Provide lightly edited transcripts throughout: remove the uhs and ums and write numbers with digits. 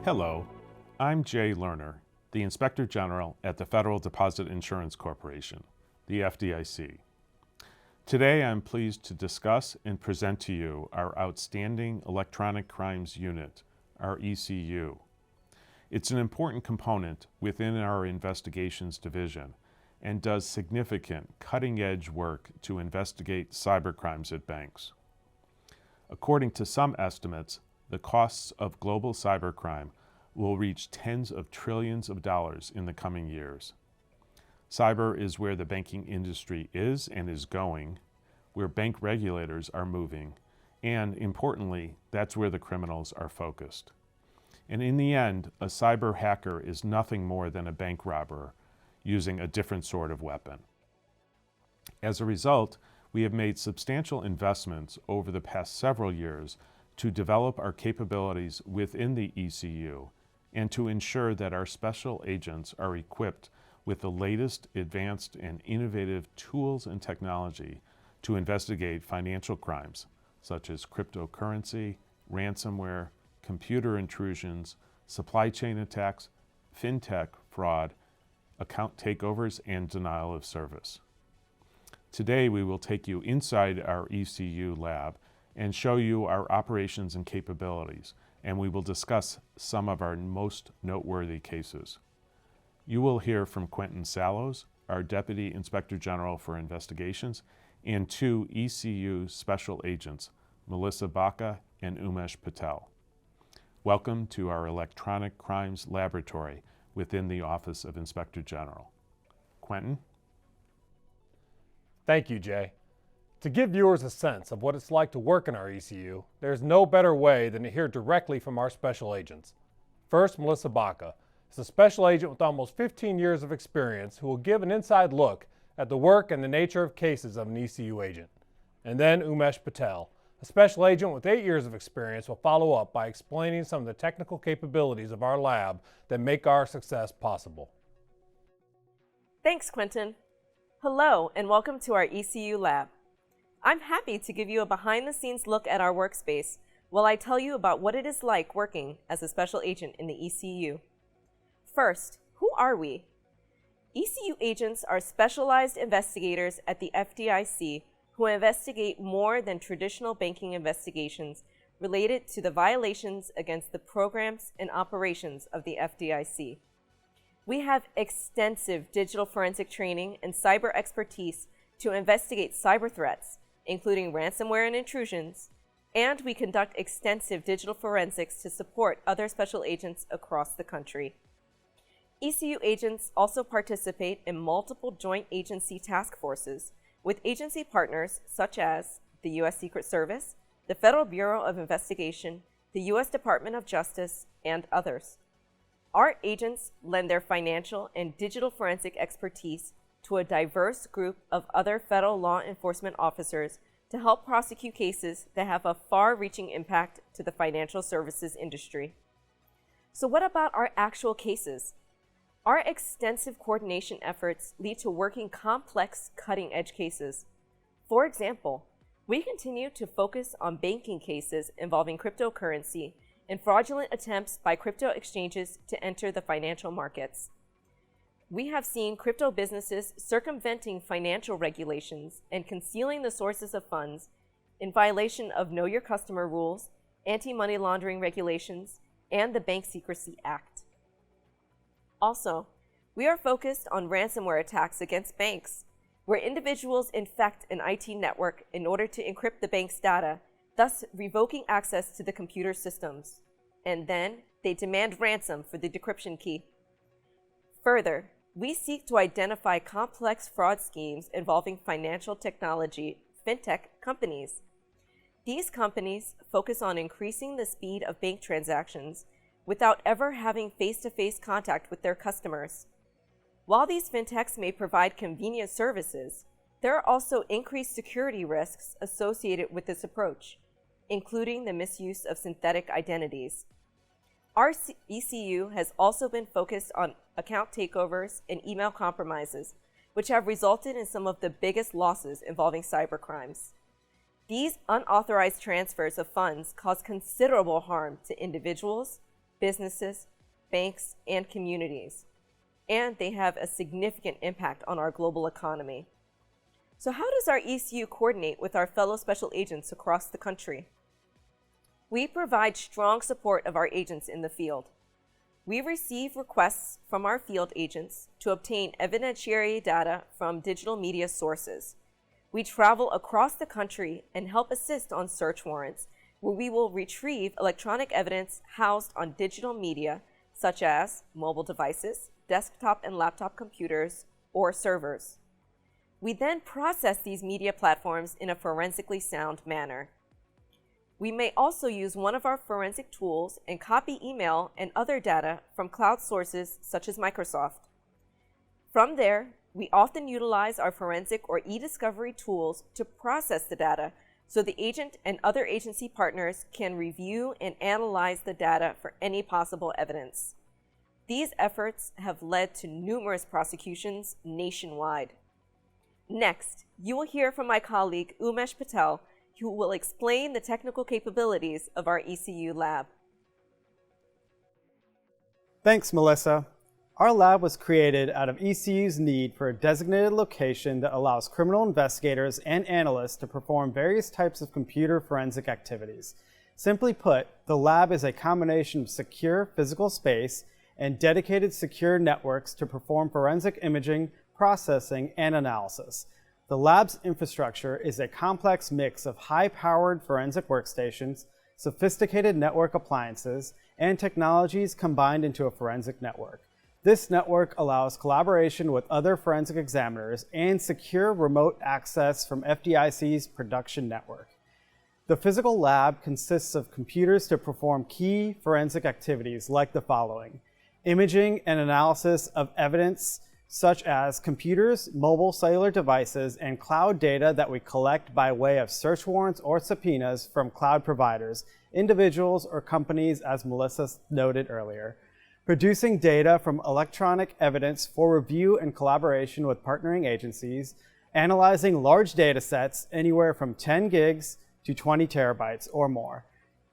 Hello, I'm Jay Lerner, the Inspector General at the Federal Deposit Insurance Corporation, the FDIC. Today I'm pleased to discuss and present to you our outstanding Electronic Crimes Unit, our ECU. It's an important component within our investigations division and does significant cutting-edge work to investigate cybercrimes at banks. According to some estimates, the costs of global cybercrime will reach tens of trillions of dollars in the coming years. Cyber is where the banking industry is and is going, where bank regulators are moving, and importantly, that's where the criminals are focused. And in the end, a cyber hacker is nothing more than a bank robber using a different sort of weapon. As a result, we have made substantial investments over the past several years to develop our capabilities within the ECU and to ensure that our special agents are equipped with the latest advanced and innovative tools and technology to investigate financial crimes such as cryptocurrency, ransomware, computer intrusions, supply chain attacks, fintech fraud, account takeovers, and denial of service. Today we will take you inside our ECU lab and show you our operations and capabilities, and we will discuss some of our most noteworthy cases. You will hear from Quentin Sallows, our Deputy Inspector General for Investigations, and two ECU special agents, Melissa Baca and Umesh Patel. Welcome to our Electronic Crimes Laboratory within the Office of Inspector General. Quentin? Thank you, Jay. To give viewers a sense of what it's like to work in our ECU, there's no better way than to hear directly from our special agents. First, Melissa Baca is a special agent with almost 15 years of experience who will give an inside look at the work and the nature of cases of an ECU agent. And then Umesh Patel, a special agent with 8 years of experience, will follow up by explaining some of the technical capabilities of our lab that make our success possible. Thanks, Quentin. Hello, and welcome to our ECU lab. I'm happy to give you a behind-the-scenes look at our workspace while I tell you about what it is like working as a special agent in the ECU. First, who are we? ECU agents are specialized investigators at the FDIC who investigate more than traditional banking investigations related to the violations against the programs and operations of the FDIC. We have extensive digital forensic training and cyber expertise to investigate cyber threats, including ransomware and intrusions, and we conduct extensive digital forensics to support other special agents across the country. ECU agents also participate in multiple joint agency task forces with agency partners such as the U.S. Secret Service, the Federal Bureau of Investigation, the U.S. Department of Justice, and others. Our agents lend their financial and digital forensic expertise to a diverse group of other federal law enforcement officers to help prosecute cases that have a far-reaching impact to the financial services industry. So what about our actual cases? Our extensive coordination efforts lead to working complex, cutting-edge cases. For example, we continue to focus on banking cases involving cryptocurrency and fraudulent attempts by crypto exchanges to enter the financial markets. We have seen crypto businesses circumventing financial regulations and concealing the sources of funds in violation of Know Your Customer rules, anti-money laundering regulations, and the Bank Secrecy Act. Also, we are focused on ransomware attacks against banks, where individuals infect an IT network in order to encrypt the bank's data, thus revoking access to the computer systems. And then they demand ransom for the decryption key. Further, we seek to identify complex fraud schemes involving financial technology, fintech companies. These companies focus on increasing the speed of bank transactions without ever having face-to-face contact with their customers. While these fintechs may provide convenient services, there are also increased security risks associated with this approach, including the misuse of synthetic identities. Our ECU has also been focused on account takeovers and email compromises, which have resulted in some of the biggest losses involving cybercrimes. These unauthorized transfers of funds cause considerable harm to individuals, businesses, banks, and communities. And they have a significant impact on our global economy. So how does our ECU coordinate with our fellow special agents across the country? We provide strong support of our agents in the field. We receive requests from our field agents to obtain evidentiary data from digital media sources. We travel across the country and help assist on search warrants, where we will retrieve electronic evidence housed on digital media, such as mobile devices, desktop and laptop computers, or servers. We then process these media platforms in a forensically sound manner. We may also use one of our forensic tools and copy email and other data from cloud sources such as Microsoft. From there, we often utilize our forensic or e-discovery tools to process the data so the agent and other agency partners can review and analyze the data for any possible evidence. These efforts have led to numerous prosecutions nationwide. Next, you will hear from my colleague Umesh Patel, who will explain the technical capabilities of our ECU lab. Thanks, Melissa. Our lab was created out of ECU's need for a designated location that allows criminal investigators and analysts to perform various types of computer forensic activities. Simply put, the lab is a combination of secure physical space and dedicated secure networks to perform forensic imaging, processing, and analysis. The lab's infrastructure is a complex mix of high-powered forensic workstations, sophisticated network appliances, and technologies combined into a forensic network. This network allows collaboration with other forensic examiners and secure remote access from FDIC's production network. The physical lab consists of computers to perform key forensic activities like the following: imaging and analysis of evidence such as computers, mobile cellular devices, and cloud data that we collect by way of search warrants or subpoenas from cloud providers, individuals, or companies, as Melissa noted earlier. Producing data from electronic evidence for review and collaboration with partnering agencies, analyzing large data sets anywhere from 10 gigs to 20 terabytes or more,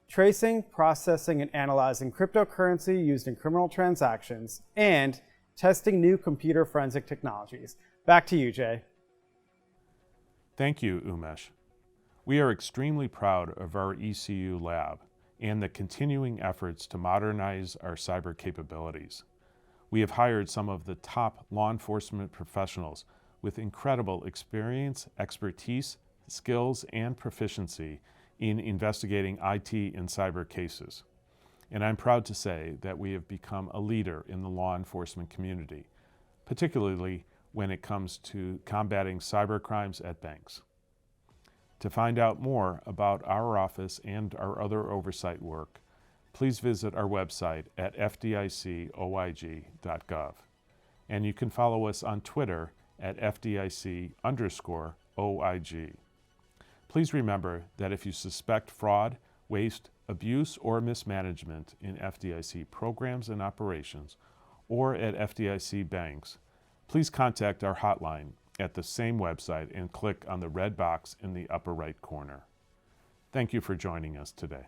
tracing, processing, and analyzing cryptocurrency used in criminal transactions, and testing new computer forensic technologies. Back to you, Jay. Thank you, Umesh. We are extremely proud of our ECU lab and the continuing efforts to modernize our cyber capabilities. We have hired some of the top law enforcement professionals with incredible experience, expertise, skills, and proficiency in investigating IT and cyber cases. And I'm proud to say that we have become a leader in the law enforcement community, particularly when it comes to combating cyber crimes at banks. To find out more about our office and our other oversight work, please visit our website at FDICOIG.gov. And you can follow us on Twitter at FDIC_OIG. Please remember that if you suspect fraud, waste, abuse, or mismanagement in FDIC programs and operations, or at FDIC banks, please contact our hotline at the same website and click on the red box in the upper right corner. Thank you for joining us today.